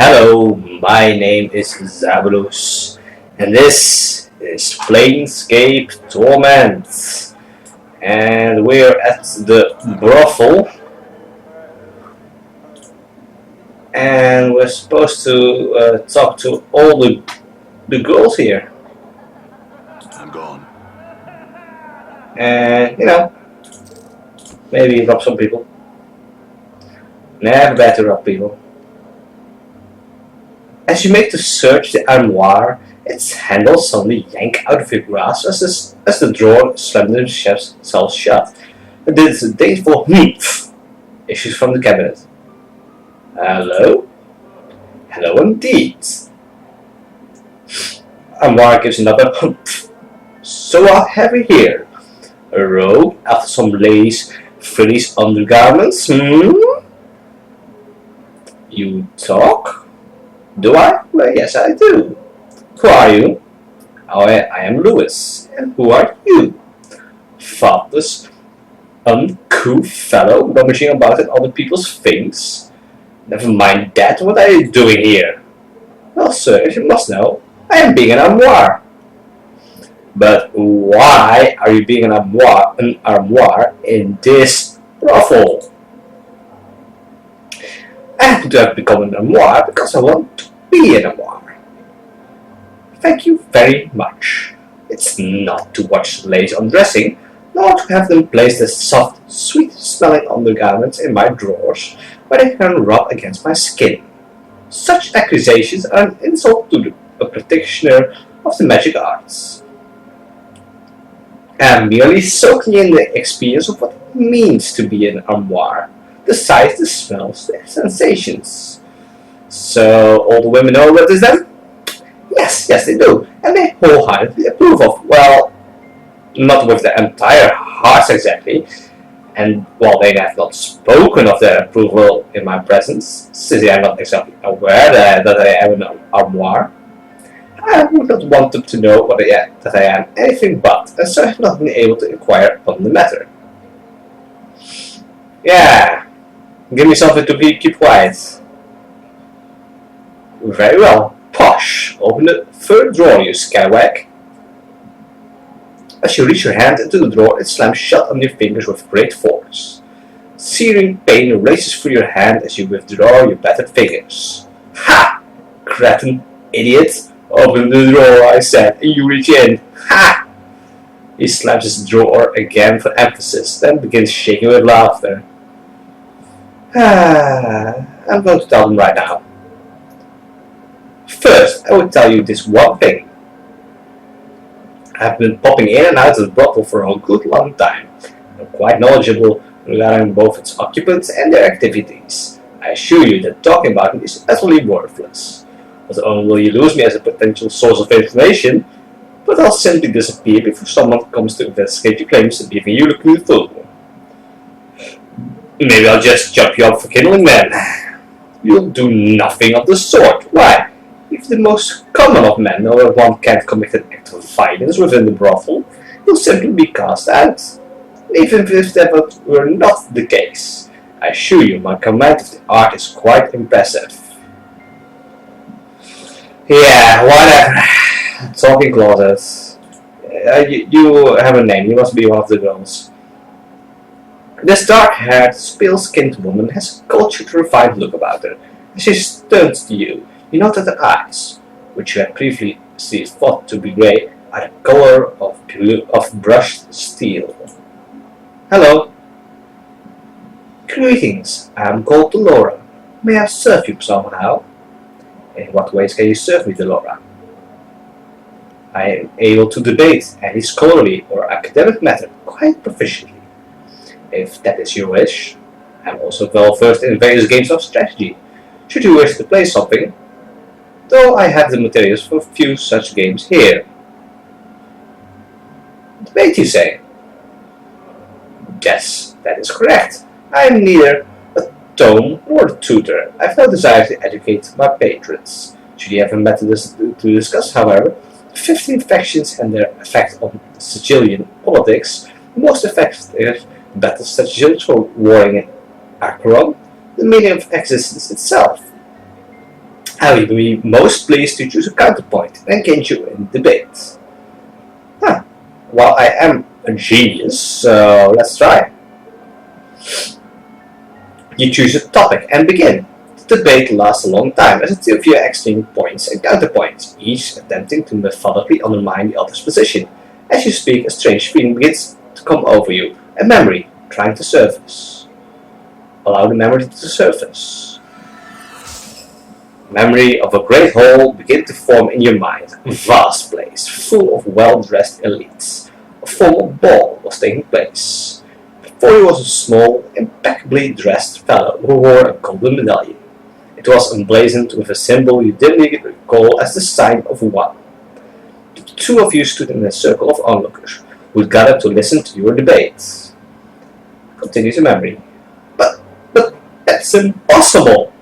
Hello, my name is Zabulus, and this is Planescape Torment, and we're at the brothel, and we're supposed to talk to all the girls here, I'm gone. and maybe rob some people. Never bad to rob people. As you make to search the armoire, its handle suddenly yank out of your grasp as the drawer slams themselves shut. This is a disdainful humph issues from the cabinet. Hello? Hello indeed. Armoire gives another humph. So what have we here? A robe after some lace, frillies undergarments, You talk? Do I? Well, yes, I do. Who are you? I am Lewis. And who are you? Thoughtless, uncouth fellow rummaging about in other people's things. Never mind that. What are you doing here? Well, sir, as you must know, I am being an armoire. But why are you being an armoire in this brothel? I happen to have become an armoire because I want to be an armoire. Thank you very much. It's not to watch the ladies undressing, nor to have them place their soft, sweet-smelling undergarments in my drawers, where they can rub against my skin. Such accusations are an insult to a practitioner of the magic arts. I am merely soaking in the experience of what it means to be an armoire. The sights, the smells, the sensations. So all the women know what is then? Yes, they do, and they wholeheartedly approve of. Well, not with their entire hearts exactly, and while they have not spoken of their approval in my presence, since they are not exactly aware that I am an armoire, I would not want them to know that I am anything but, and so I have not been able to inquire upon the matter. Yeah. Give me something to keep quiet. Very well. Posh. Open the third drawer, you scalawag. As you reach your hand into the drawer, it slams shut on your fingers with great force. Searing pain races through your hand as you withdraw your battered fingers. Ha! Cretin, idiot. Open the drawer, I said, and you reach in. Ha! He slams his drawer again for emphasis, then begins shaking with laughter. I'm going to tell them right now. First, I will tell you this one thing. I've been popping in and out of the brothel for a good long time. I'm quite knowledgeable regarding both its occupants and their activities. I assure you that talking about it is utterly worthless. Not only will you lose me as a potential source of information, but I'll simply disappear before someone comes to investigate your claims and leaving you looking a fool. Maybe I'll just chop you up for kindling men. You'll do nothing of the sort. Why? If the most common of men know that one can't commit an act of violence within the brothel, he'll simply be cast out. Even if that were not the case, I assure you my command of the art is quite impressive. Yeah, whatever. Talking closets. You have a name. You must be one of the girls. This dark-haired, pale-skinned woman has a cultured, refined look about her. As she turns to you, you note that her eyes, which you had previously thought to be grey, are the color of brushed steel. Hello. Greetings. I am called Delora. May I serve you somehow? In what ways can you serve me, Delora? I am able to debate any scholarly or academic matter quite proficiently. If that is your wish, I am also well versed in various games of strategy, should you wish to play something, though I have the materials for a few such games here. Debate, you say? Yes, that is correct. I am neither a tome nor a tutor. I have no desire to educate my patrons. Should you have a matter to discuss, however, the 15 factions and their effect on Sicilian politics, the most effective battles such as warring in Acheron, the meaning of existence itself. I will be most pleased to choose a counterpoint and engage you in debate. Huh. Well, I am a genius, so let's try. You choose a topic and begin. The debate lasts a long time as the two of you exchange points and counterpoints, each attempting to methodically undermine the other's position. As you speak, a strange feeling begins to come over you, a memory trying to surface. Allow the memory to surface. Memory of a great hall began to form in your mind, a vast place, full of well-dressed elites. A formal ball was taking place. Before you was a small, impeccably dressed fellow who wore a golden medallion. It was emblazoned with a symbol you dimly recall as the sign of one. The two of you stood in a circle of onlookers who had gathered to listen to your debate. Continue the memory. But that's impossible,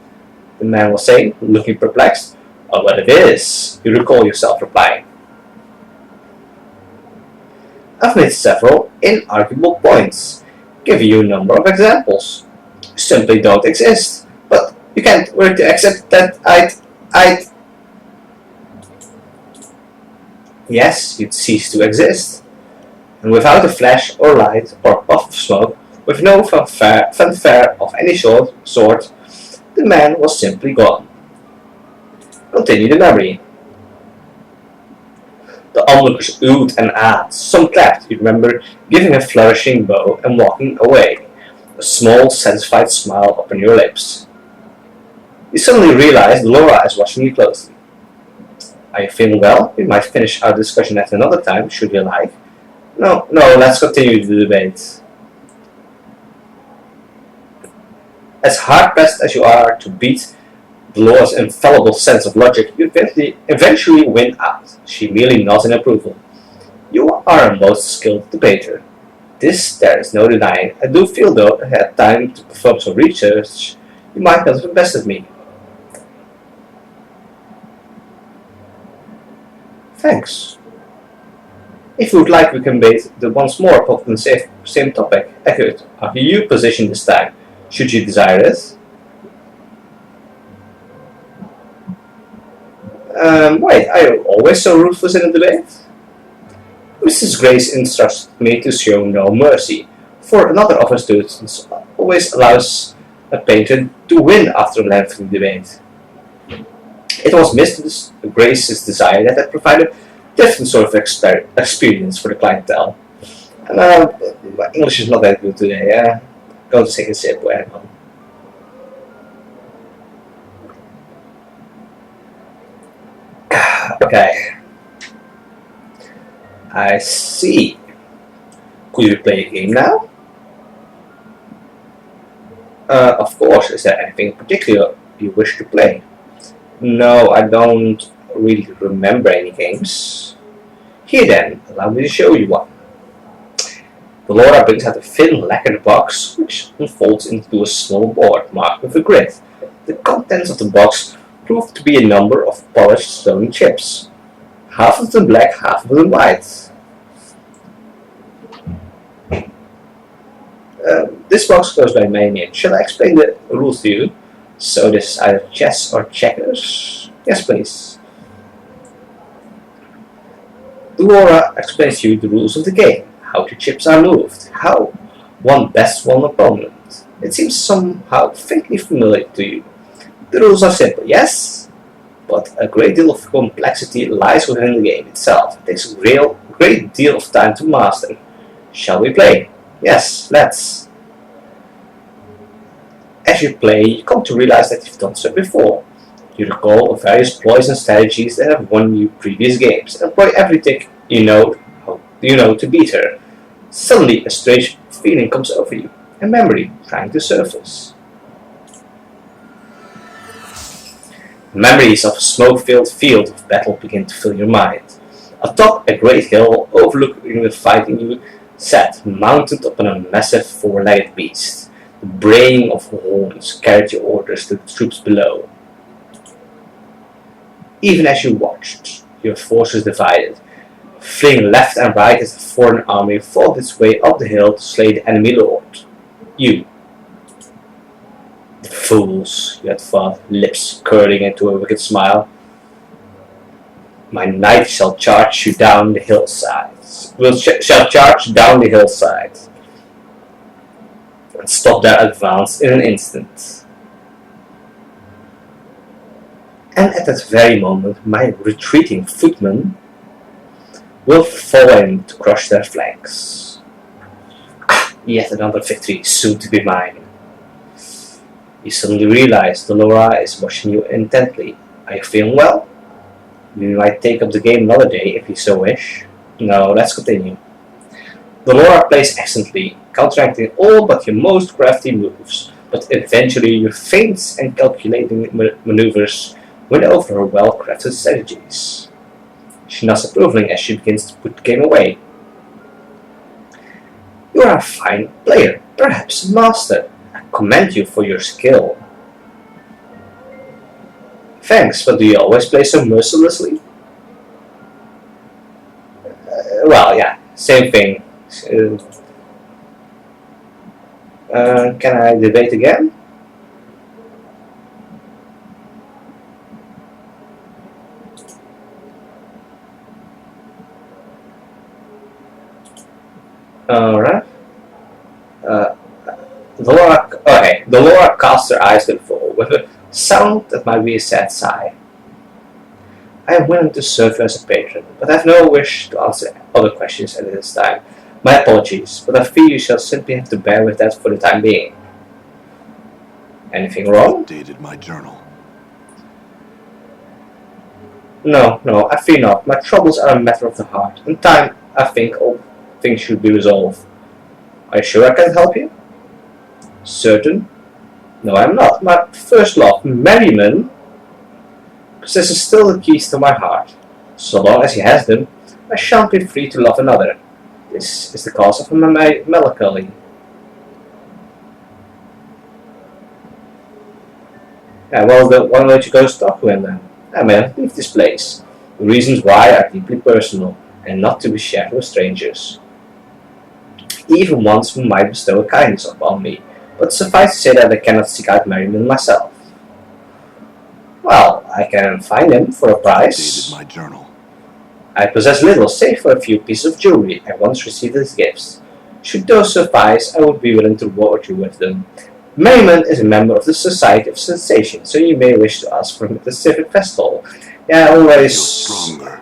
the man was saying, looking perplexed. Oh, but it is, you recall yourself replying. I've made several inarguable points, giving you a number of examples. You simply don't exist, but you can't work to accept that I'd... Yes, you'd cease to exist. And without a flash or light or puff of smoke, with no fanfare of any sort, the man was simply gone. Continue the memory. The onlookers oohed and ahed. Some clapped, you remember, giving a flourishing bow and walking away, a small, satisfied smile upon your lips. You suddenly realize Laura is watching you closely. Are you feeling well? We might finish our discussion at another time, should you like. No, let's continue the debate. As hard-pressed as you are to beat Laura's infallible sense of logic, you eventually win out. She merely nods in approval. You are a most skilled debater. This there is no denying. I do feel, though, I had time to perform some research. You might not have bested me. Thanks. If you would like, we can debate the once more on the same topic. Accurate. After you position this time, should you desire it. Wait, are you always so ruthless in a debate? Mrs. Grace instructs me to show no mercy, for another of her students always allows a painter to win after a lengthy debate. It was Mrs. Grace's desire that I provide a different sort of experience for the clientele. And my English is not that good today. Go to take a sip. Okay. I see. Could you play a game now? Of course. Is there anything in particular you wish to play? No, I don't really remember any games. Here then, allow me to show you one. The Laura brings out a thin lacquered box, which unfolds into a small board marked with a grid. The contents of the box prove to be a number of polished stone chips. Half of them black, half of them white. This box goes by my name. Shall I explain the rules to you? So this is either chess or checkers? Yes, please. Laura explains to you the rules of the game, how the chips are moved, how one bests one opponent. It seems somehow faintly familiar to you. The rules are simple, yes, but a great deal of complexity lies within the game itself. It takes a great deal of time to master. Shall we play? Yes, let's. As you play, you come to realize that you've done so before. You recall various ploys and strategies that have won you previous games, and employ everything you know to beat her. Suddenly, a strange feeling comes over you, a memory trying to surface. Memories of a smoke-filled field of battle begin to fill your mind. Atop a great hill overlooking the fighting you sat, mounted upon a massive four-legged beast. The braying of horns carried your orders to the troops below. Even as you watched, your forces divided, fleeing left and right as the foreign army fought its way up the hill to slay the enemy lord. You. The Fools, you had thought, lips curling into a wicked smile. My knight shall charge you down the hillside. Shall charge down the hillside and stop their advance in an instant. And at that very moment, my retreating footmen will fall in to crush their flanks. Yet another victory soon to be mine. You suddenly realize Dolora is watching you intently. Are you feeling well? You might take up the game another day if you so wish. No, let's continue. Dolora plays excellently, counteracting all but your most crafty moves, but eventually your feints and calculating maneuvers win over her well-crafted strategies. She nods approvingly as she begins to put the game away. You are a fine player, perhaps a master. I commend you for your skill. Thanks, but do you always play so mercilessly? Well, yeah, same thing. Can I debate again? Alright. Dolora casts her eyes to the floor with a sound that might be a sad sigh. I am willing to serve you as a patron, but I have no wish to answer other questions at this time. My apologies, but I fear you shall simply have to bear with that for the time being. Anything wrong? Updated my journal. No, I fear not. My troubles are a matter of the heart. In time, I think all things should be resolved. Are you sure I can help you? Certain? No, I am not. My first love, merriment, possesses still the keys to my heart. So long as he has them, I shan't be free to love another. This is the cause of my melancholy. Well, why don't you go talk to him then? Man, leave this place. The reasons why are deeply personal and not to be shared with strangers. Even ones who might bestow a kindness upon me, but suffice to say that I cannot seek out merriment myself. Well, I can find him for a price. Updated my journal. I possess little save for a few pieces of jewelry I once received as gifts. Should those suffice, I would be willing to reward you with them. Merriment is a member of the Society of Sensation, so you may wish to ask for him at the Civic Festival. Yeah, always. Stronger.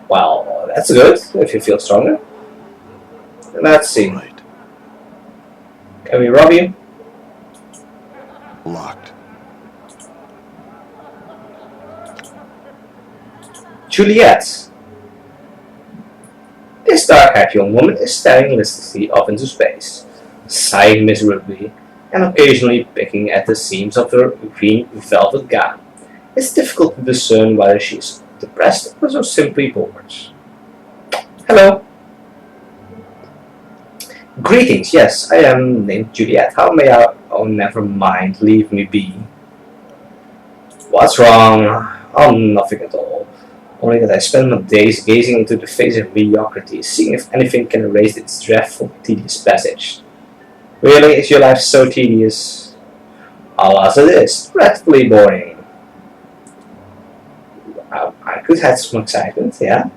Well, that's good, if you feel stronger. Let's see. Right. Can we rob you? Locked. Juliet. This dark-haired young woman is staring listlessly off into space, sighing miserably, and occasionally picking at the seams of her green velvet gown. It's difficult to discern whether she is depressed or so simply bored. Hello. Greetings, yes, I am named Juliet. How may I... Oh, never mind, leave me be. What's wrong? Oh, nothing at all. Only that I spend my days gazing into the face of mediocrity, seeing if anything can erase its dreadful, tedious passage. Really, is your life so tedious? Alas, it is. Dreadfully boring. I could have some excitement, yeah?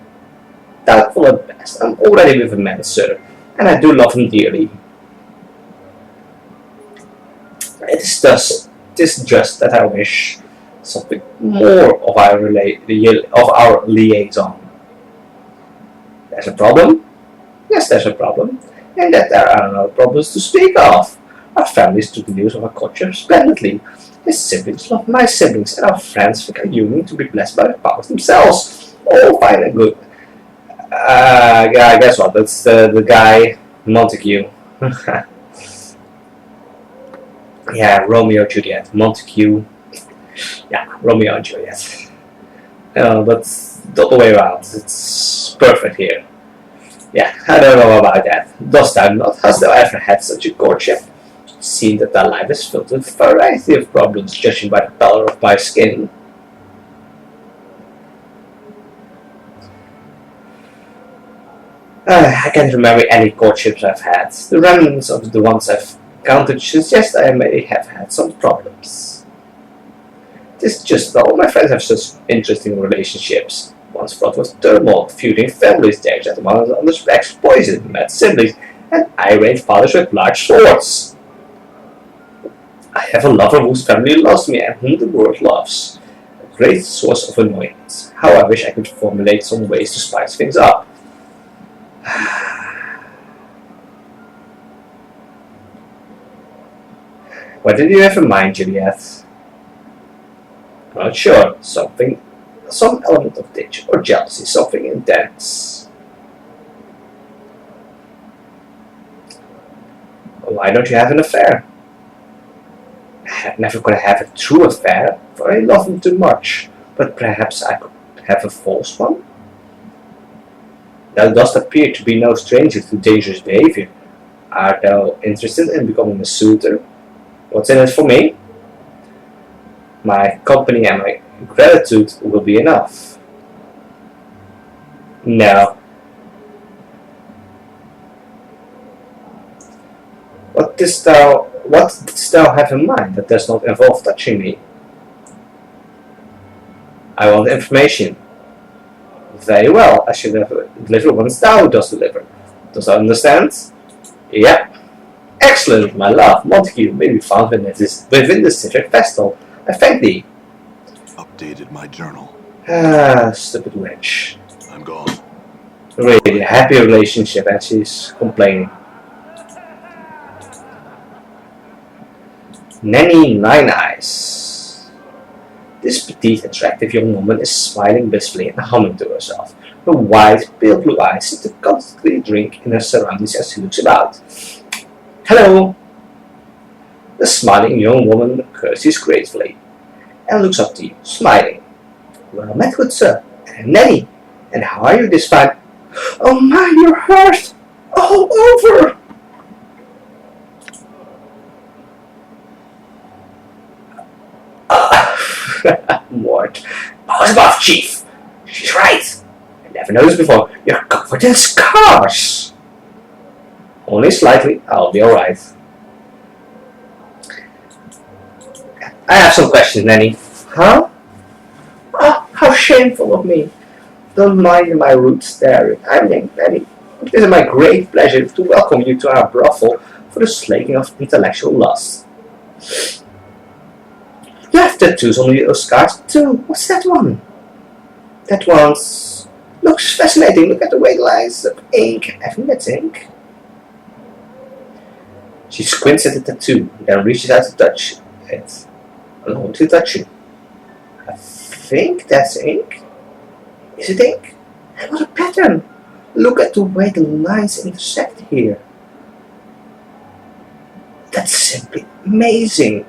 Doubtful at best. I'm already with a man, sir, and I do love him dearly. It is just that I wish something more of our liaison. There's a problem? Yes, there's a problem. And that there are no problems to speak of. Our families took the news of our courtship splendidly. His siblings love my siblings, and our friends think our union to be blessed by the powers themselves. All fine and good. Yeah, guess what? That's the guy, Montague. Yeah, Romeo and Juliet. Montague. Yeah, Romeo and Juliet. But the other way around. It's perfect here. Yeah, I don't know about that. Dost thou not? Hast thou ever had such a courtship? It seems that thy life is filled with a variety of problems, judging by the color of my skin. I can't remember any courtships I've had. The remnants of the ones I've counted suggest I may have had some problems. This is just all my friends have such interesting relationships. Once fraught with turmoil, feuding families, dares at one another's backs, poison, mad siblings, and irate fathers with large swords. I have a lover whose family loves me and whom the world loves. A great source of annoyance. How I wish I could formulate some ways to spice things up. What did you have in mind, Juliet? I'm not sure. Some element of danger or jealousy, something intense. Why don't you have an affair? I never could have a true affair, for I love him too much. But perhaps I could have a false one? Thou dost appear to be no stranger to dangerous behavior. Art thou interested in becoming a suitor? What's in it for me? My company and my gratitude will be enough. No. What didst thou have in mind that does not involve touching me? I want information. Very well, I shall deliver once thou dost deliver. Dost thou understand? Yep. Excellent, my love. Montague may be found within the civic festival. I thank thee. Updated my journal. Ah, stupid witch. I'm gone. Really, a happy relationship, and she's complaining. Nanny Nine Eyes. This petite, attractive young woman is smiling blissfully and humming to herself. Her wide, pale blue eyes seem to constantly drink in her surroundings as she looks about. Hello! The smiling young woman curtsies gratefully and looks up to you, smiling. Well met, good sir. And Nanny, and how are you this fine? Oh my, you're hurt! All over! Mort. Powers above, Chief! She's right! I never noticed before. You're covered in scars! Only slightly. I'll be alright. I have some questions, Nanny. Huh? Oh, how shameful of me. Don't mind my rude staring. I'm Nanny. It is my great pleasure to welcome you to our brothel for the slaking of intellectual lust. You have tattoos on your scars too. What's that one? That one looks fascinating. Look at the white lines of ink. I think that's ink. She squints at the tattoo, then reaches out to touch it. Allow me to touch it. I think that's ink. Is it ink? And what a pattern! Look at the way the lines intersect here. That's simply amazing.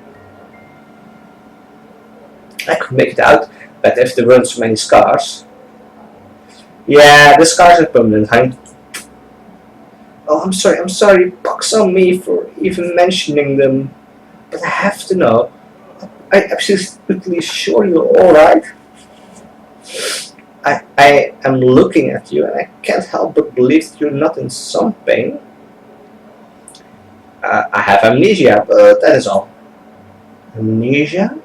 I could make it out, but if there weren't so many scars. Yeah, the scars are permanent, honey. Oh, I'm sorry, pox on me for even mentioning them. But I have to know. I'm absolutely sure you're alright. I am looking at you and I can't help but believe that you're not in some pain. I have amnesia, but that is all. Amnesia?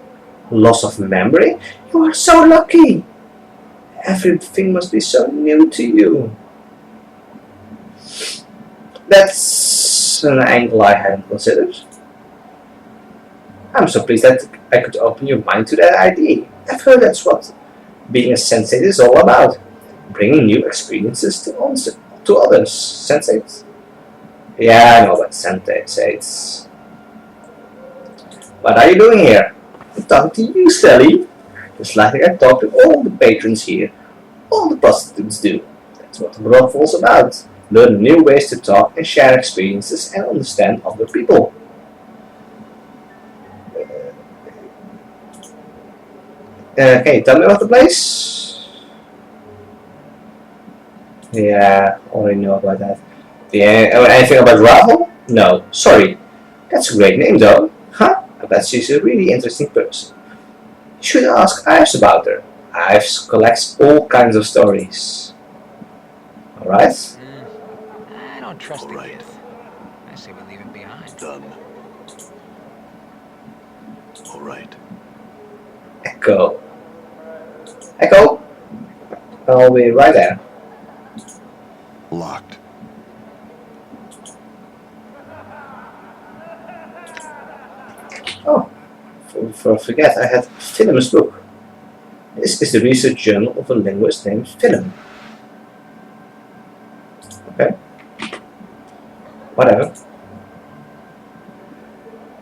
Loss of memory? You are so lucky! Everything must be so new to you. That's an angle I hadn't considered. I'm so pleased that I could open your mind to that idea. I've heard that's what being a sensate is all about. Bringing new experiences to others. Sensates? Yeah, I know what sensates. What are you doing here? I'm talking to you, Sally. Just like I talk to all the patrons here. All the prostitutes do. That's what the brothel's about. Learn new ways to talk and share experiences and understand other people. Can you tell me about the place? Yeah, already know about that. Yeah, anything about Ravel? No, sorry. That's a great name though. Huh? I bet she's a really interesting person. You should ask Ives about her. Ives collects all kinds of stories. Alright? I don't trust All the right. kid. I say we leave him behind. Done. All right. Echo. Echo? I'll be right there. Locked. Oh, forget, I had Philem's book. This is the research journal of a linguist named Philem. Okay. Whatever.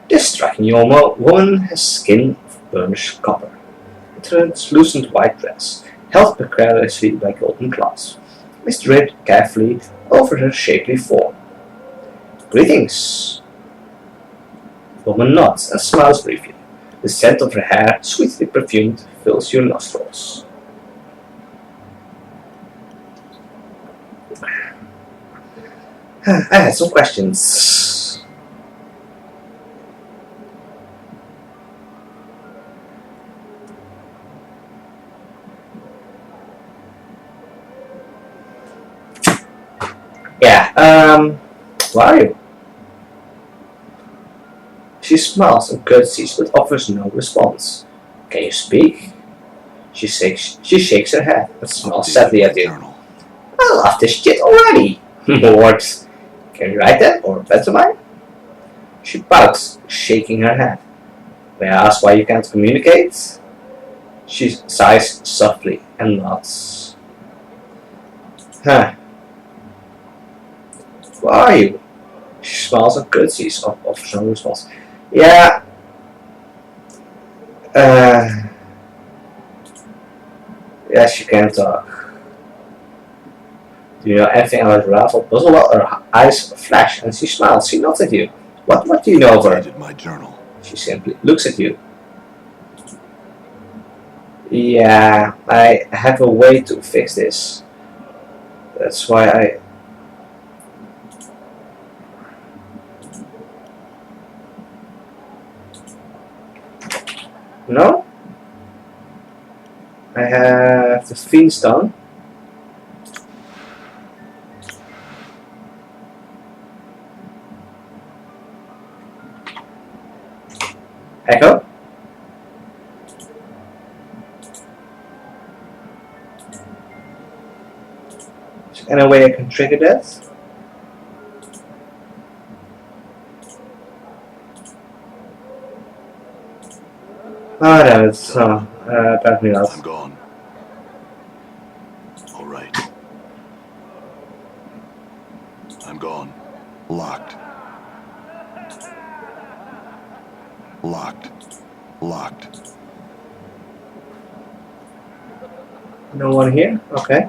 This striking young woman has skin of burnished copper, a translucent white dress, held precariously by golden clasps, is draped carefully over her shapely form. Greetings. The woman nods and smiles briefly. The scent of her hair, sweetly perfumed, fills your nostrils. I had some questions. Yeah, where are you? She smiles and curtsies but offers no response. Can you speak? She shakes her head and smiles sadly at you. Journal. I love this shit already. What? Can you write that or pantomime? She pouts, shaking her head. May I ask why you can't communicate? She sighs softly and nods. Huh. Who are you? She smiles and curtsies, offers no response. Yeah. Yes, you can talk. Do you know anything about Ralph or Puzzle? Well, her eyes flash and she smiles. She nods at you. What do you know of her? Updated my journal. She simply looks at you. Yeah, I have a way to fix this. That's why I... No? I have the Fiendstone. Echo? Is there any way I can trigger that? Oh no, it's apparently not. I'm gone. All right. I'm gone. Locked. Locked. Locked. No one here? Okay.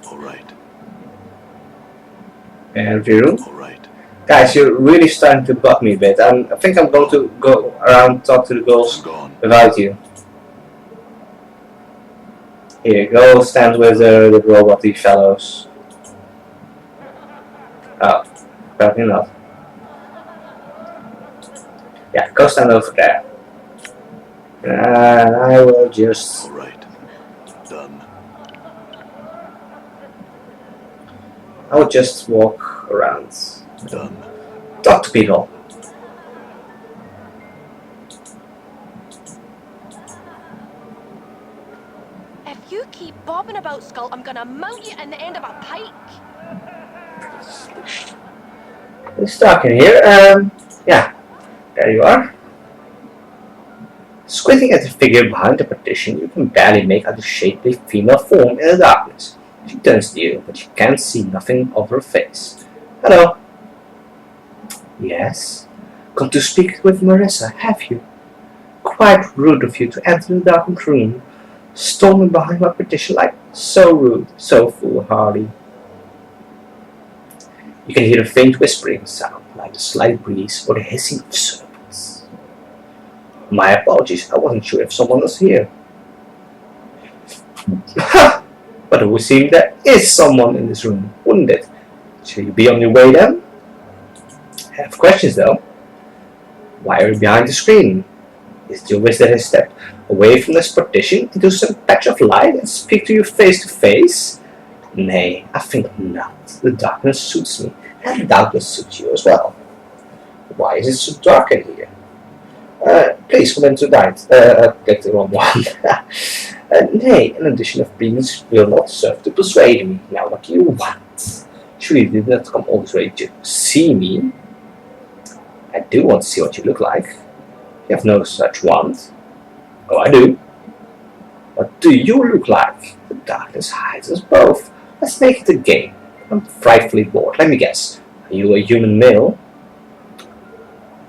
All right. And Viru? All right. Guys, you're really starting to bug me a bit. I think I'm going to go around talk to the I'm girls gone. without you. Here, go stand with the robot-y fellows. Oh, apparently not. Yeah, go stand over there. And I will just... All right. Done. I will just walk around. Done. Talk to people. If you keep bobbing about, Skull, I'm gonna mount you in the end of a pike. Who's talking here? Yeah, there you are. Squinting at the figure behind the partition, you can barely make out a shapely female form in the darkness. She turns to you, but you can't see nothing of her face. Hello. Yes? Come to speak with Marissa, have you? Quite rude of you to enter the darkened room, storming behind my partition like so rude, so foolhardy. You can hear a faint whispering sound, like the slight breeze or the hissing of serpents. My apologies, I wasn't sure if someone was here. Ha! But it would seem there is someone in this room, wouldn't it? Shall you be on your way then? I have questions though. Why are you behind the screen? Is it your wish that I stepped away from this partition into some patch of light and speak to you face to face? Nay, I think not. The darkness suits me, and doubtless suits you as well. Why is it so dark in here? Please come into night. Click the wrong one. Nay, an addition of beans will not serve to persuade me. Now what do you want? Surely you did not come all this way to see me. I do want to see what you look like. You have no such want. Oh, I do. What do you look like? The darkness hides us both. Let's make it a game. I'm frightfully bored. Let me guess. Are you a human male?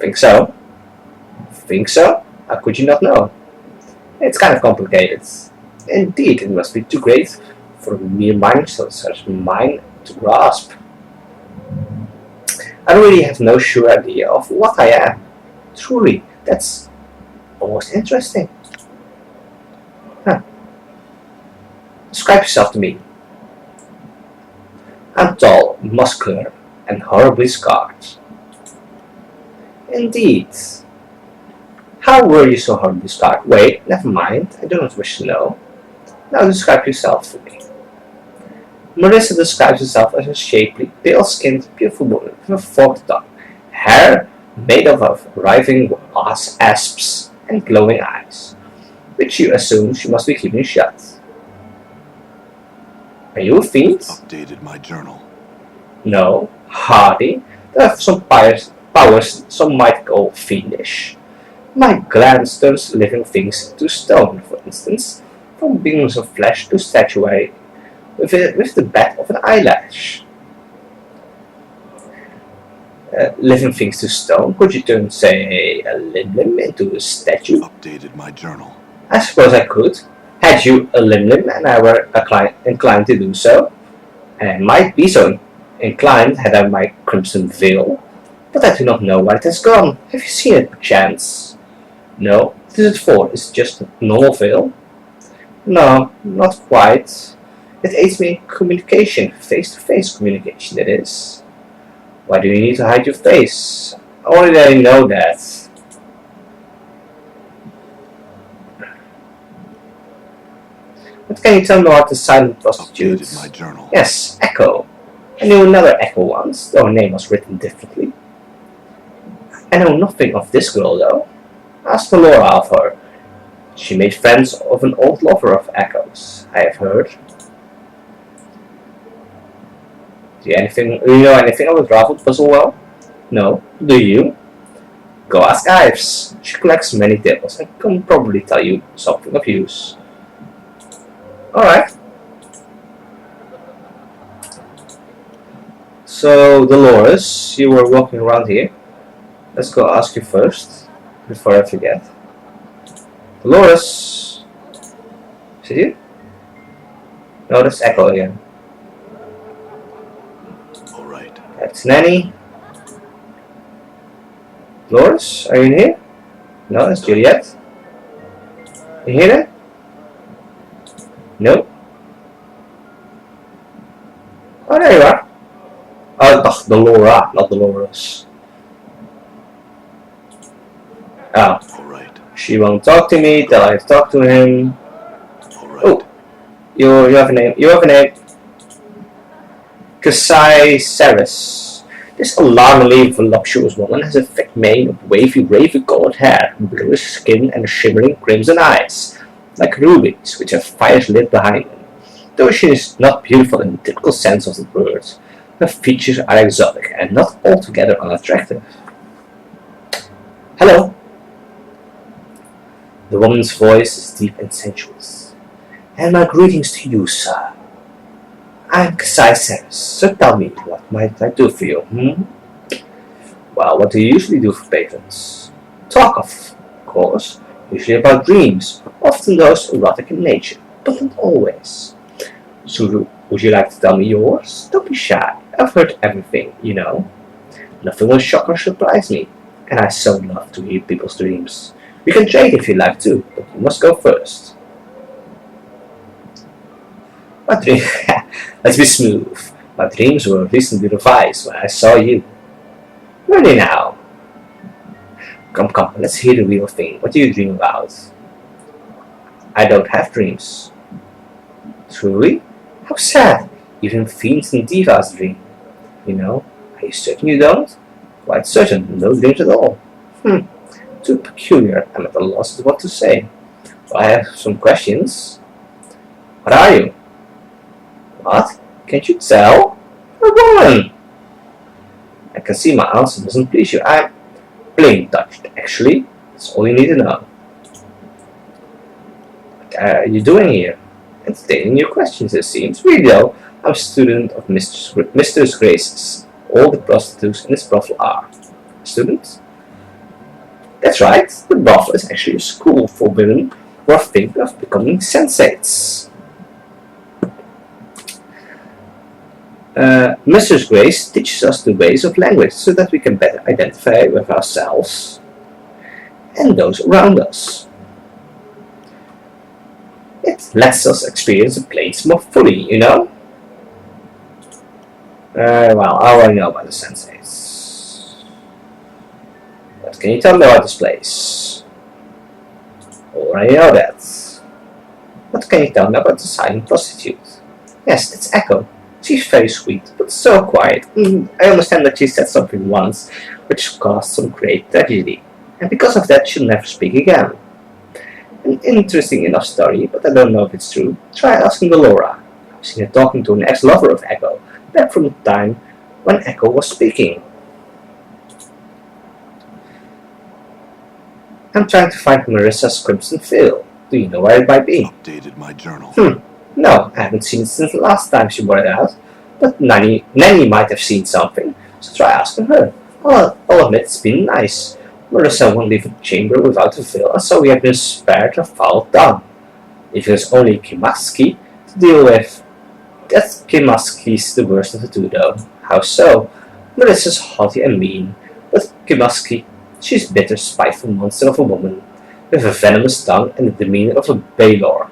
Think so? Think so? How could you not know? It's kind of complicated. Indeed, it must be too great for a mere mind such as mine to grasp. I really have no sure idea of what I am. Truly, that's almost interesting. Huh. Describe yourself to me. I'm tall, muscular, and horribly scarred. Indeed. How were you so horribly scarred? Wait, never mind. I do not wish to know. Now describe yourself for me. Marissa describes herself as a shapely, pale-skinned, beautiful woman with a forked tongue, hair made up of writhing asps, and glowing eyes, which you assume she must be keeping shut. Are you a fiend? Updated my journal. No, hardly. They have some powers some might call fiendish. My glance turns living things to stone, for instance, from beings of flesh to statuary with the bat of an eyelash. Living things to stone? Could you turn, say, a limb into a statue? Updated my journal. I suppose I could. Had you a limb and I were inclined to do so, and I might be so inclined had I my crimson veil, but I do not know where it has gone. Have you seen it, perchance? No. What is it for? Is it just a normal veil? No, not quite. It aids me in communication, face-to-face communication, that is. Why do you need to hide your face? Only that I know that. What can you tell me about the silent prostitute? Updated my journal. Yes, Echo. I knew another Echo once, though her name was written differently. I know nothing of this girl, though. Ask Laura of her. She made friends of an old lover of Echo's, I have heard. Do you know anything about Raffle Puzzle well? No. Do you? Go ask Ives. She collects many tables and can probably tell you something of use. Alright. So, Dolores, you were walking around here. Let's go ask you first, before I forget. Dolores! Is it you? No, that's Echo again. Alright. That's Nanny. Dolores, are you in here? No, that's Juliet. You hear that? No. Oh, there you are. Oh, Delora, not Dolores. Oh, Alright. she won't talk to me till I talk to him. Alright. Oh, you have a name. You have a name. Kasai Saris. This alarmingly voluptuous woman has a thick mane of wavy, raven-colored hair, bluish skin, and shimmering crimson eyes, like rubies, which have fires lit behind them. Though she is not beautiful in the typical sense of the word, her features are exotic and not altogether unattractive. Hello. The woman's voice is deep and sensuous. And my greetings to you, sir. I'm Kasai Saris, so tell me, what might I do for you, Well, what do you usually do for patrons? Talk, of course, usually about dreams, often those erotic in nature, but not always. So, would you like to tell me yours? Don't be shy, I've heard everything, you know. Nothing will shock or surprise me, and I so love to hear people's dreams. We can trade if you like to, but you must go first. My dream. Let's be smooth. My dreams were recently revised when I saw you. Really now? Come, let's hear the real thing. What do you dream about? I don't have dreams. Truly? How sad. even fiends and divas dream. You know? Are you certain you don't? Quite certain, no dreams at all. Too peculiar. I'm at a loss as what to say. Well, I have some questions. What are you? What? Can't you tell? A woman! I can see my answer doesn't please you. I'm plain touched, actually. That's all you need to know. What are you doing here? Entertaining your questions, it seems. Really though, I'm a student of Mistress Grace's. All the prostitutes in this brothel are. Students? That's right, the brothel is actually a school for women who are thinking of becoming sensates. Mistress Grace teaches us the ways of language so that we can better identify with ourselves and those around us. It lets us experience the place more fully, you know? Well, I already know about the sensates. What can you tell me about this place? Already know that. What can you tell me about the silent prostitute? Yes, that's Echo. She's very sweet, but so quiet. I understand that she said something once, which caused some great tragedy, and because of that she'll never speak again. An interesting enough story, but I don't know if it's true. Try asking Delora. I've seen her talking to an ex-lover of Echo, back from the time when Echo was speaking. I'm trying to find Marissa's Crimson Veil. Do you know where it might be? Updated my journal. No, I haven't seen it since the last time she brought it out, but Nanny might have seen something, so try asking her. I'll admit it's been nice. Marissa won't leave the chamber without a veil, and so we have been spared a foul tongue. If there's only Kimaski to deal with, that Kimaski's the worst of the two though. How so? Marissa's haughty and mean, but Kimaski, she's bitter, spiteful monster of a woman, with a venomous tongue and the demeanor of a Baylor.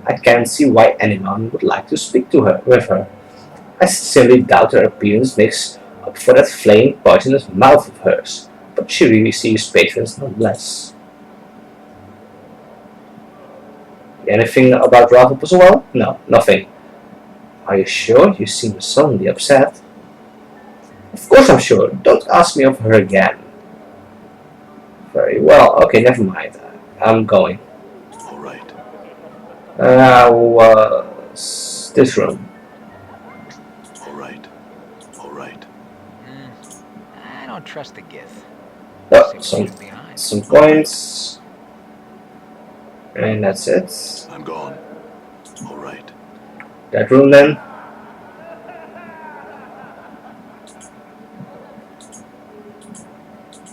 I can't see why anyone would like to speak to her with her. I sincerely doubt her appearance makes up for that flaming poisonous mouth of hers, but she really sees patrons nonetheless. Anything about Ravel as well? No, nothing. Are you sure? You seem suddenly upset. Of course I'm sure. Don't ask me of her again. Very well. Okay, never mind. I'm going. This room. All right. I don't trust the Gith. Oh, some coins. And that's it. I'm gone. All right. That room then.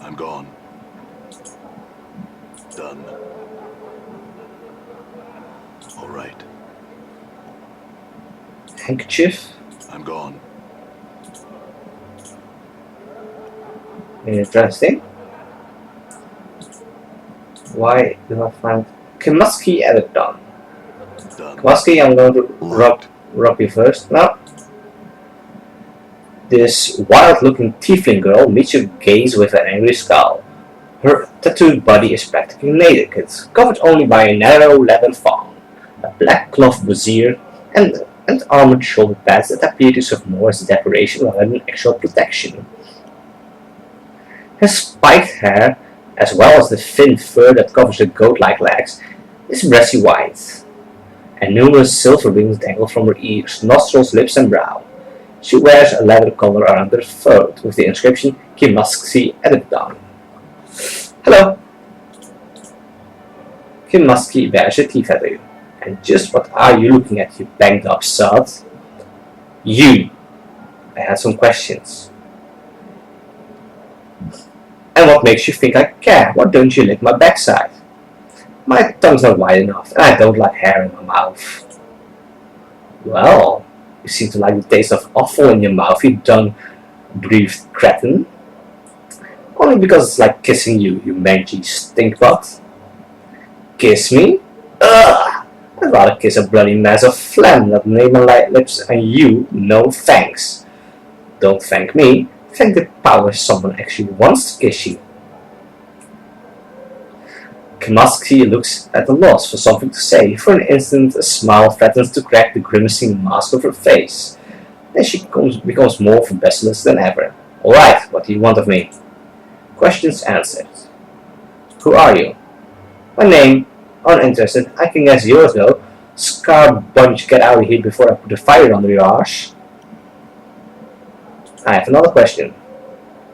I'm gone. Done. All right. Handkerchief. I'm gone. Interesting. Why do I find Kimaski added done? Done. Kimaski, I'm going to Locked. rob you first. Now, this wild-looking tiefling girl meets your gaze with an angry scowl. Her tattooed body is practically naked, covered only by a narrow leather thong, a black cloth brassiere, and armored shoulder pads that appear to serve more as decoration rather than actual protection. Her spiked hair, as well as the thin fur that covers her goat-like legs, is brassy white, and numerous silver rings dangle from her ears, nostrils, lips, and brow. She wears a leather collar around her throat with the inscription Kimaski added down. Hello! Kimaski bears her teeth at you. And just what are you looking at, you banged up sod? You! I had some questions. And what makes you think I care? Why don't you lick my backside? My tongue's not wide enough, and I don't like hair in my mouth. Well, you seem to like the taste of offal in your mouth, you dung-breathed cretin. Only because it's like kissing you, you mangy stinkbutt. Kiss me? Ugh! I'd rather kiss a bloody mass of phlegm than lay my lips and you, no thanks. Don't thank me, thank the power someone actually wants to kiss you. Kimaski looks at a loss for something to say. For an instant, a smile threatens to crack the grimacing mask of her face. Then she becomes more of a basilisk than ever. Alright, what do you want of me? Questions answered. Who are you? My name. Uninterested. I can guess yours though. Scar bunch, get out of here before I put a fire under your arse. I have another question.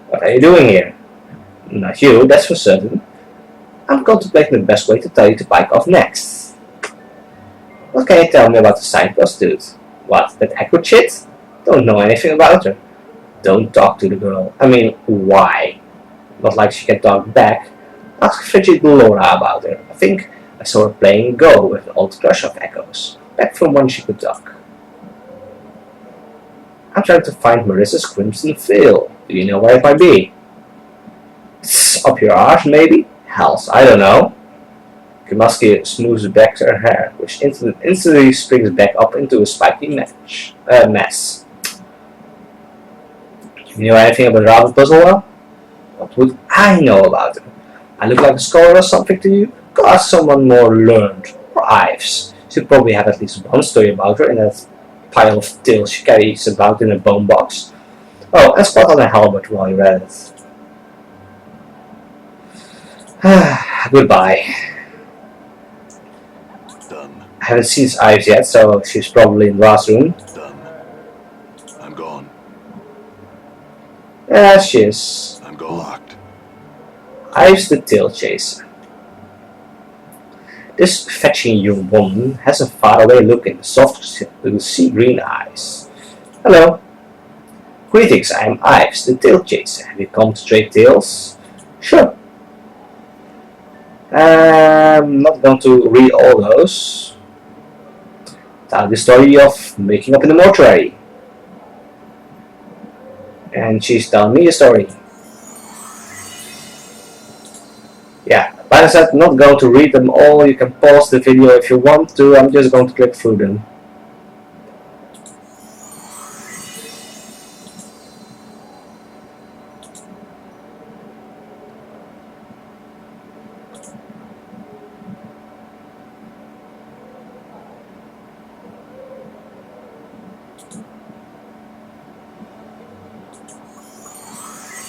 What are you doing here? Not you, that's for certain. I'm contemplating the best way to tell you to bike off next. What can you tell me about the side prostitute? What, that awkward shit? Don't know anything about her. Don't talk to the girl. I mean, why? Not like she can talk back. Ask frigid Laura about her. I think I saw her playing Go with an old crush of Echoes, back from when she could talk. I'm trying to find Marissa's Crimson Veil. Do you know where it might be? It's up your arse, maybe? Hells, I don't know. Kimaski smooths back her hair, which instantly springs back up into a spiky mess. You know anything about Rabbit Puzzle? What would I know about her? I look like a scholar or something to you? Go ask someone more learned. Or Ives. She'll probably have at least one story about her in that pile of tales she carries about in a bone box. Oh, and spot on a helmet while you're at it. Goodbye. Done. I haven't seen Ives yet, so she's probably in the last room. Done. I'm gone. Yeah, she is. I'm gone. Locked. Ives the tail chaser. This fetching young woman has a faraway look in the soft little sea green eyes. Hello. Greetings, I am Ives the tail chaser. Have you come to trade tales? Sure. I'm not going to read all those. Tell the story of waking up in the mortuary. And she's telling me a story. Yeah, like I said, I'm not going to read them all. You can pause the video if you want to. I'm just going to click through them.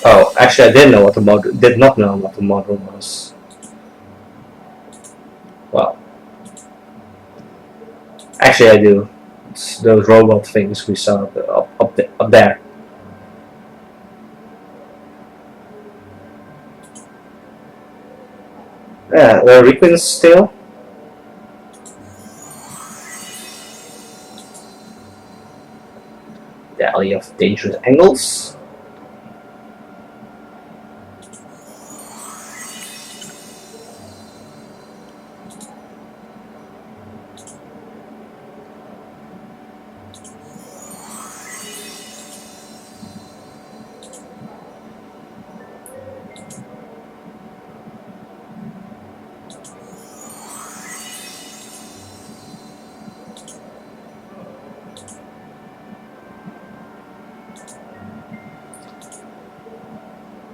Oh, actually, I did not know what the model was. Well, actually, I do. It's those robot things we saw up there. Yeah, the Requins still. The Alley of Dangerous Angles.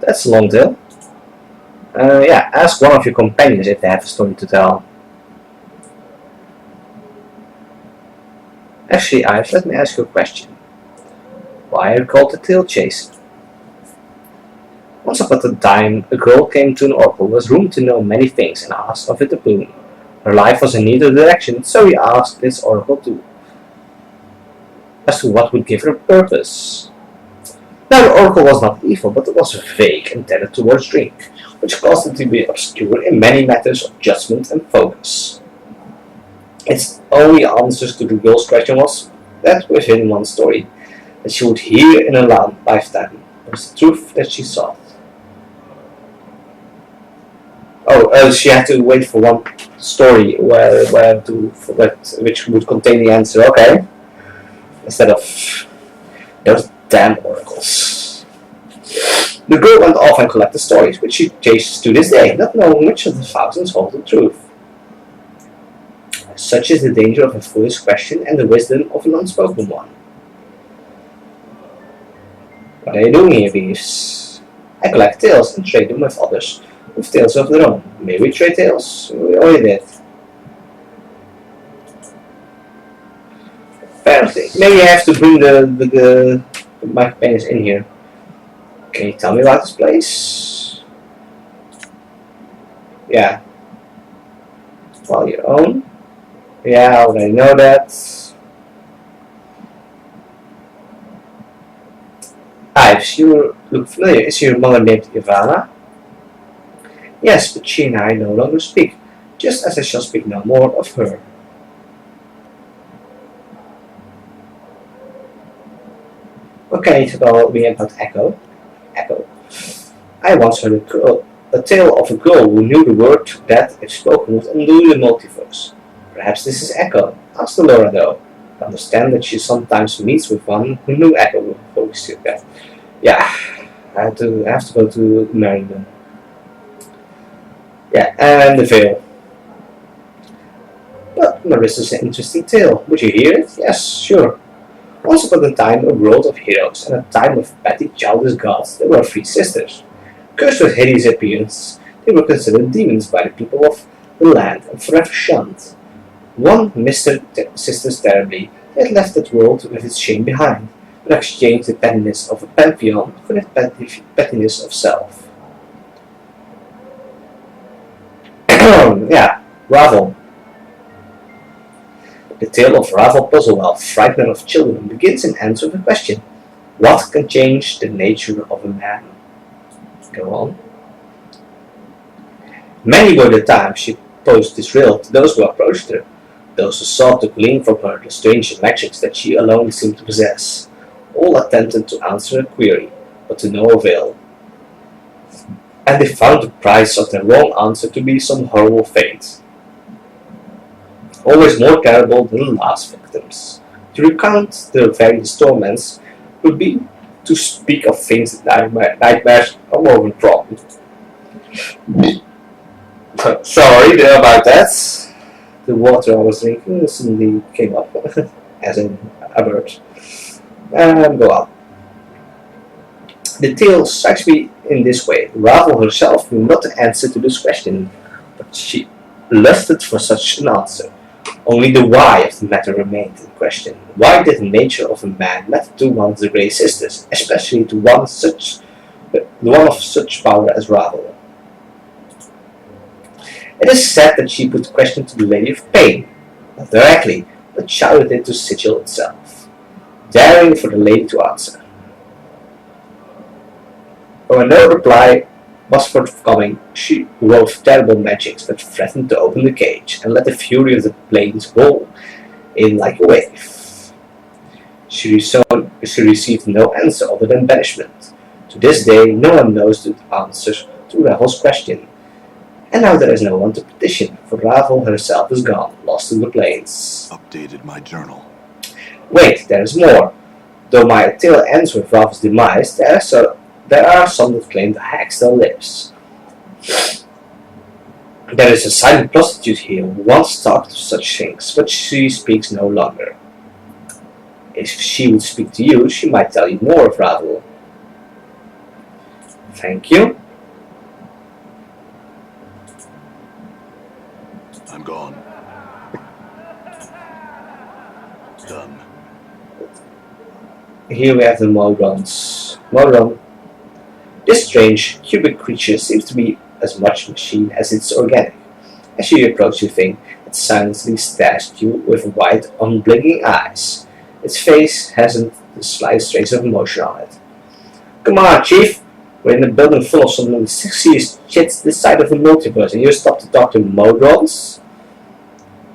That's a long tale. Yeah, ask one of your companions if they have a story to tell. Actually, Ives, let me ask you a question. Why are you called the tail chaser? Once upon a time, a girl came to an oracle who was rumored to know many things and asked of it a boon. Her life was in need of direction, so he asked this oracle as to what would give her purpose. Now the oracle was not evil, but it was vague and tended towards drink, which caused it to be obscure in many matters of judgment and focus. Its only answers to the girl's question was that within one story that she would hear in a lifetime was the truth that she sought. Oh, she had to wait for one story which would contain the answer. Okay, instead of those damn oracles. The girl went off and collected stories, which she chases to this day, not knowing which of the thousands hold the truth. Such is the danger of a foolish question and the wisdom of an unspoken one. What are you doing here, Beaves? I collect tales and trade them with others with tales of their own. May we trade tales? We already did. Fair Maybe I have to bring my companions in here. Can you tell me about this place? Yeah. Well, your own. Yeah, I already know that. If you look familiar, is your mother named Ivana? Yes, but she and I no longer speak, just as I shall speak no more of her. What can you tell me about Echo? Echo. I once heard a tale of a girl who knew the word that, if spoken, would undo the multiverse. Perhaps this is Echo. Ask the Laura though. I understand that she sometimes meets with one who knew Echo before we see that. Yeah, I have to go to Merrington. Yeah, and the veil. But Marissa's an interesting tale. Would you hear it? Yes, sure. Once upon a time, a world of heroes, and a time of petty, childish gods. There were three sisters. Cursed with hideous appearance, they were considered demons by the people of the land and forever shunned. One missed her sisters terribly. They had left that world with its shame behind, but exchanged the pettiness of a pantheon for the pettiness of self. Yeah, Ravel. The tale of Ravel Puzzlewell, frightener of children, begins and ends with a question. What can change the nature of a man? Go on. Many were the times she posed this riddle to those who approached her, those who sought to glean from her the strange magics that she alone seemed to possess. All attempted to answer her query, but to no avail. And they found the price of their wrong answer to be some horrible fate. Always more terrible than the last victims. To recount their various torments would be to speak of things that nightmares are more than problem. Sorry about that. The water I was drinking suddenly came up, as in a bird. And go on. The tale strikes me in this way. Ravel herself knew not the answer to this question, but she lusted for such an answer. Only the why of the matter remained in question. Why did the nature of a man matter to one of the Grey Sisters, especially to one of such power as Ravel? It is said that she put the question to the Lady of Pain, not directly, but shouted it to Sigil itself, daring for the lady to answer. When no reply was forthcoming, she wove terrible magics that threatened to open the cage and let the fury of the plains roll in like a wave. She received no answer other than banishment. To this day, no one knows the answer to Ravel's question, and now there is no one to petition, for Ravel herself is gone, lost in the plains. Updated my journal. Wait, there is more. Though my tale ends with Ravel's demise, there are some that claim to hack still lives. There is a silent prostitute here who once talked of such things, but she speaks no longer. If she would speak to you, she might tell you more of Ravel. Thank you. I'm gone. Done. Here we have the Modrons. Modron. This strange, cubic creature seems to be as much machine as it's organic. As you approach the thing, it silently stares at you with wide, unblinking eyes. Its face hasn't the slightest trace of emotion on it. Come on, Chief! We're in a building full of some of the sexiest shits this side of the multiverse, and you stop to talk to Modrons?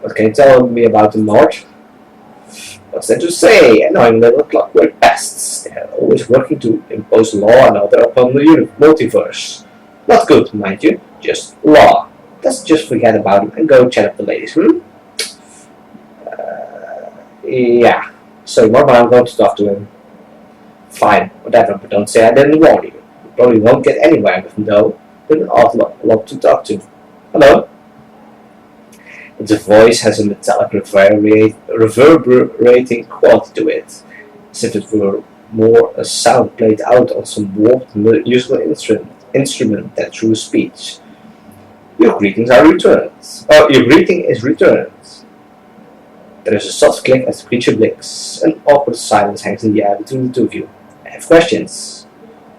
What can you tell me about the Mord? What's there to say? Annoying little clockwork pests. They're always working to impose law and order upon the multiverse. Not good, mind you, just law. Let's just forget about them and go chat up the ladies, Yeah. So what I'm going to talk to him. Fine, whatever, but don't say I didn't warn you. You probably won't get anywhere with him though. There's an awful lot to talk to. Hello? Its voice has a metallic reverberating quality to it, as if it were more a sound played out on some warped musical instrument than true speech. Your greetings are returned. Oh, your greeting is returned. There is a soft click as the creature blinks. An awkward silence hangs in the air between the two of you. I have questions.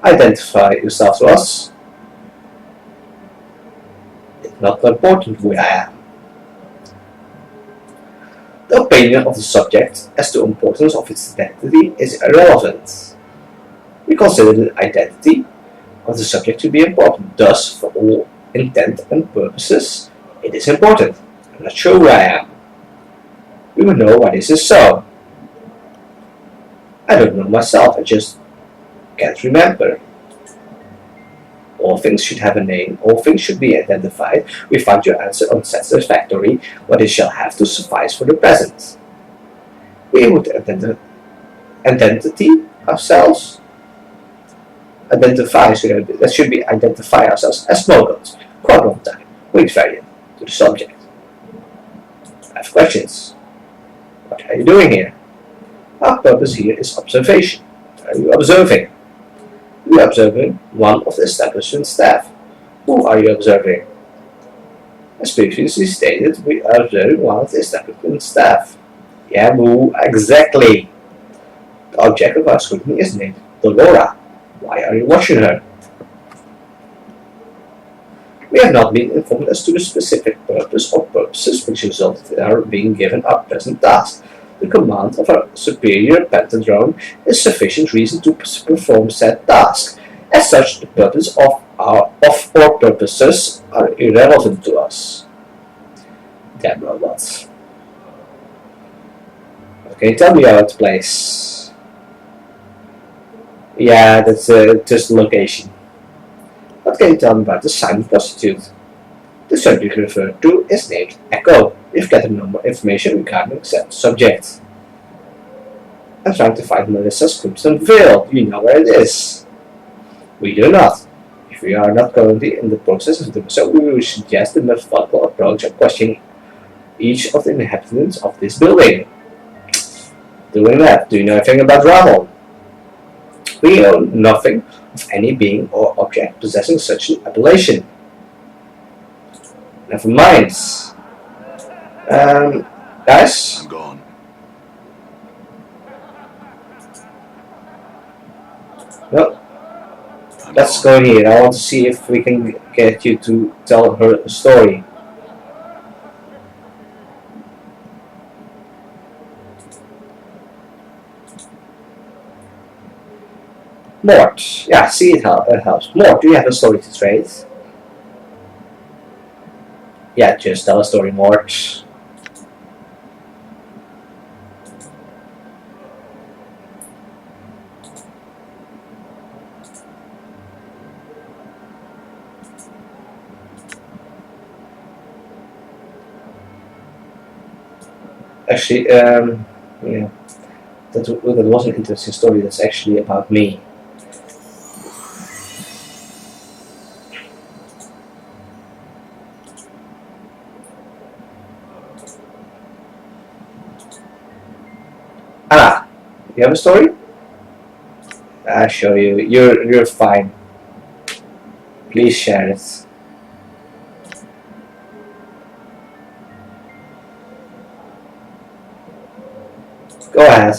Identify yourself to us. It's not important who I am. The opinion of the subject as to the importance of its identity is irrelevant. We consider the identity of the subject to be important. Thus, for all intent and purposes, it is important. I'm not sure who I am. We will know why this is so. I don't know myself, I just can't remember. All things should have a name, all things should be identified. We find your answer unsatisfactory, but it shall have to suffice for the present. We would identity ourselves. Identify, so that should be identify ourselves as models. Quite a long time. Wait variant to the subject. I have questions. What are you doing here? Our purpose here is observation. Are you observing? We are observing one of the establishment staff. Who are you observing? As previously stated, we are observing one of the establishment staff. Yeah, who exactly? The object of our scrutiny is named Dolora. Why are you watching her? We have not been informed as to the specific purpose or purposes which resulted in our being given our present task. The command of our superior pentadrone is sufficient reason to perform said task. As such, the purpose of our purposes are irrelevant to us. Damn robots. Okay, tell me about the place. Yeah, that's just the location. What can you tell me about the silent prostitute? The subject referred to is named Echo. We've gathered no more information regarding said subject. I'm trying to find Melissa's Crimson Veil. Do you know where it is? We do not. If we are not currently in the process of doing so, we will suggest a methodical approach of questioning each of the inhabitants of this building. Doing that, do you know anything about Ramon? We know nothing of any being or object possessing such an appellation. Never mind. Guys? I'm gone. No. I'm Let's gone. go here. I want to see if we can get you to tell her a story. Mort. Yeah, see, it helps. Mort, do you have a story to trade? Yeah, just tell a story, Mort. Actually, yeah, that was an interesting story. That's actually about me. Anna, you have a story? I'll show you. You're fine. Please share it. Go ahead.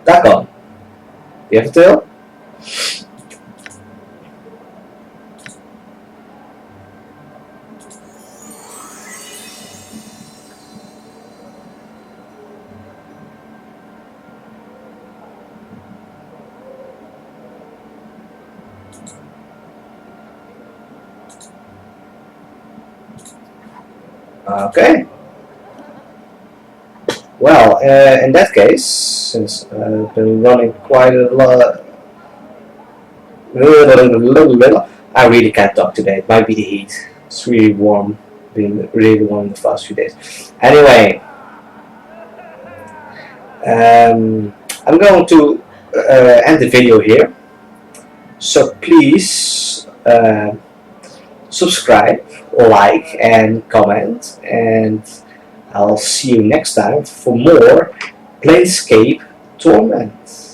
Dakon, you have a tail? Okay. Well, in that case, since I've been running quite a lot, I really can't talk today. It might be the heat. It's really warm. been really warm the past few days. Anyway, I'm going to end the video here. So please subscribe, like, and comment, and I'll see you next time for more Planescape Torment.